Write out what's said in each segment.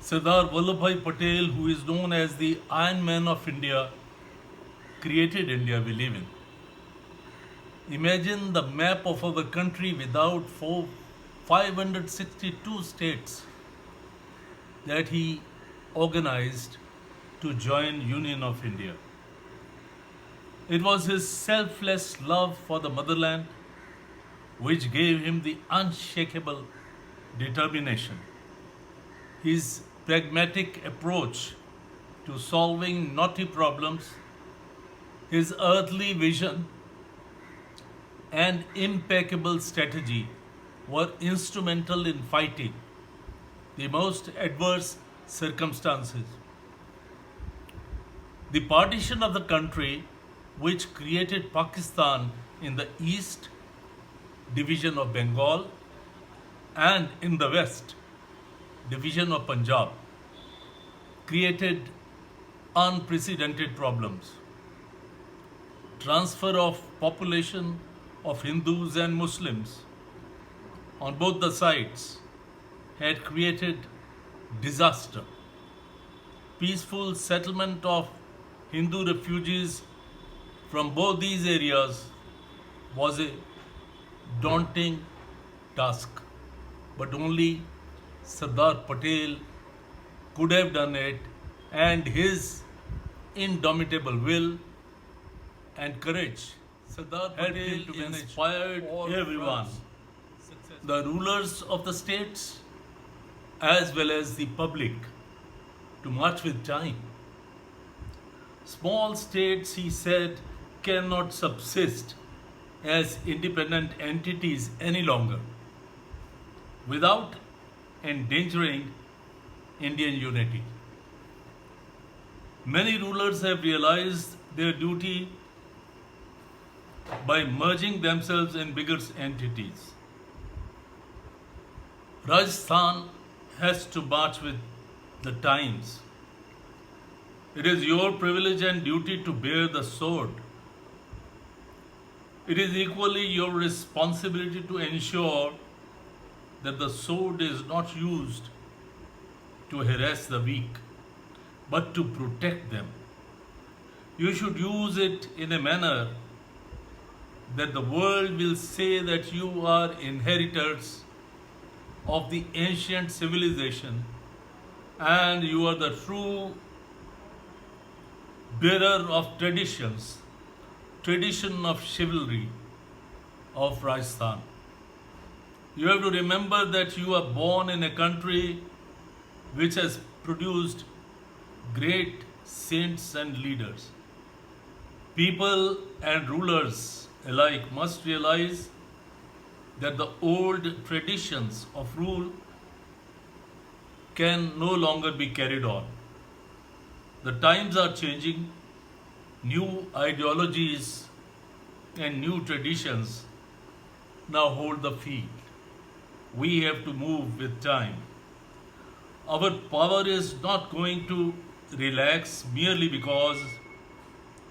Sardar Vallabhbhai Patel, who is known as the Iron Man of India, created India we live in. Imagine the map of our country without 562 states that he organized to join Union of India. It was his selfless love for the motherland which gave him the unshakable determination. His pragmatic approach to solving knotty problems, his earthly vision, and impeccable strategy were instrumental in fighting the most adverse circumstances. The partition of the country, which created Pakistan in the east, division of Bengal, and in the west, division of Punjab, created unprecedented problems. Transfer of population of Hindus and Muslims on both the sides had created disaster. Peaceful settlement of Hindu refugees from both these areas was a daunting task, but only Sardar Patel could have done it, and his indomitable will and courage Sardar Patel inspired everyone, the rulers of the states as well as the public, to march with time. Small states, he said, cannot subsist as independent entities any longer without endangering Indian unity. Many rulers have realized their duty by merging themselves in bigger entities. Rajasthan has to march with the times. It is your privilege and duty to bear the sword. It is equally your responsibility to ensure that the sword is not used to harass the weak, but to protect them. You should use it in a manner that the world will say that you are inheritors of the ancient civilization and you are the true bearer of traditions, tradition of chivalry of Rajasthan. You have to remember that you are born in a country which has produced great saints and leaders. People and rulers alike must realize that the old traditions of rule can no longer be carried on. The times are changing, new ideologies and new traditions now hold the field. We have to move with time. Our power is not going to relax merely because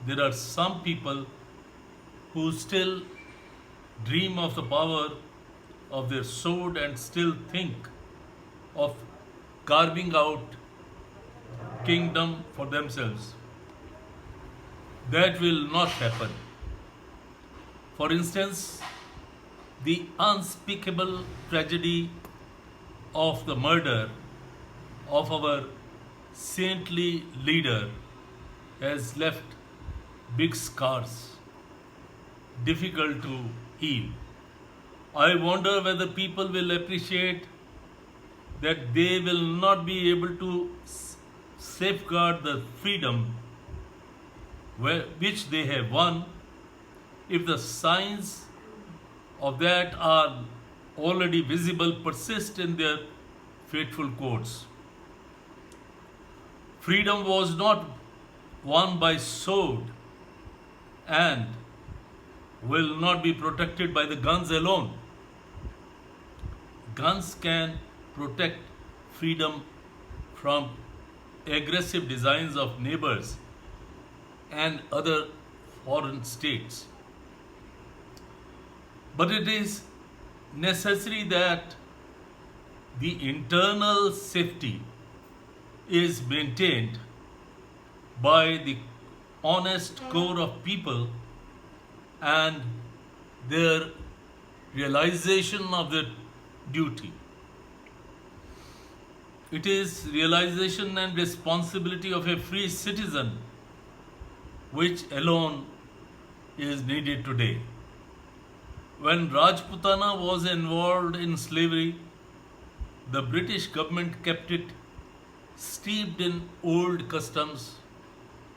there are some people who still dream of the power of their sword and still think of carving out kingdom for themselves. That will not happen. For instance, the unspeakable tragedy of the murder of our saintly leader has left big scars, difficult to heal. I wonder whether people will appreciate that they will not be able to safeguard the freedom which they have won if the signs of that are already visible persist in their fateful courts. Freedom was not won by sword and will not be protected by the guns alone. Guns can protect freedom from aggressive designs of neighbors and other foreign states. But it is necessary that the internal safety is maintained by the honest core of people and their realization of their duty. It is realization and responsibility of a free citizen which alone is needed today. When Rajputana was involved in slavery, the British government kept it steeped in old customs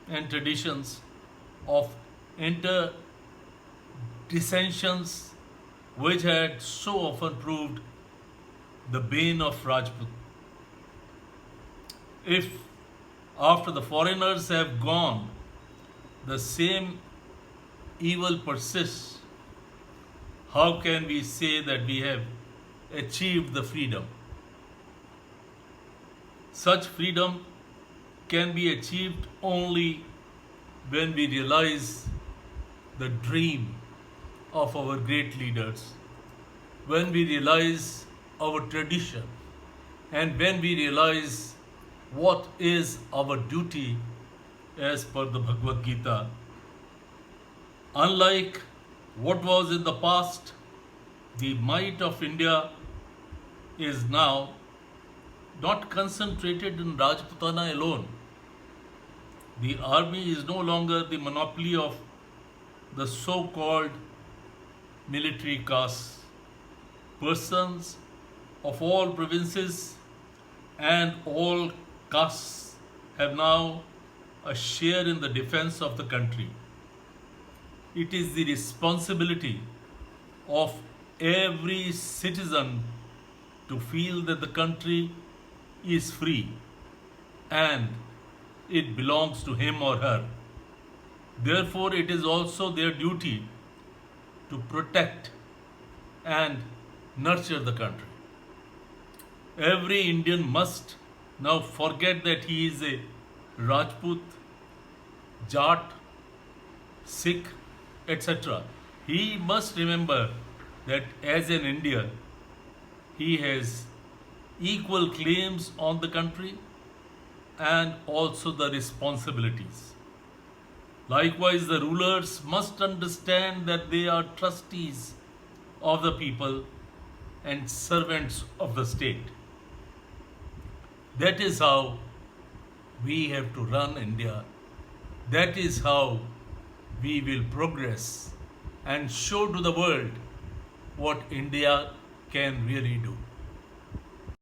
and traditions of inter dissensions which had so often proved the bane of Rajput. If after the foreigners have gone, the same evil persists, how can we say that we have achieved the freedom? Such freedom can be achieved only when we realize the dream of our great leaders, when we realize our tradition, and when we realize what is our duty as per the Bhagavad Gita. Unlike what was in the past, the might of India is now not concentrated in Rajputana alone. The army is no longer the monopoly of the so-called military castes. Persons of all provinces and all castes have now a share in the defense of the country. It is the responsibility of every citizen to feel that the country is free and it belongs to him or her. Therefore, it is also their duty to protect and nurture the country. Every Indian must now forget that he is a Rajput, Jat, Sikh, etc. He must remember that as an Indian, he has equal claims on the country and also the responsibilities. Likewise, the rulers must understand that they are trustees of the people and servants of the state. That is how we have to run India. That is how we will progress and show to the world what India can really do.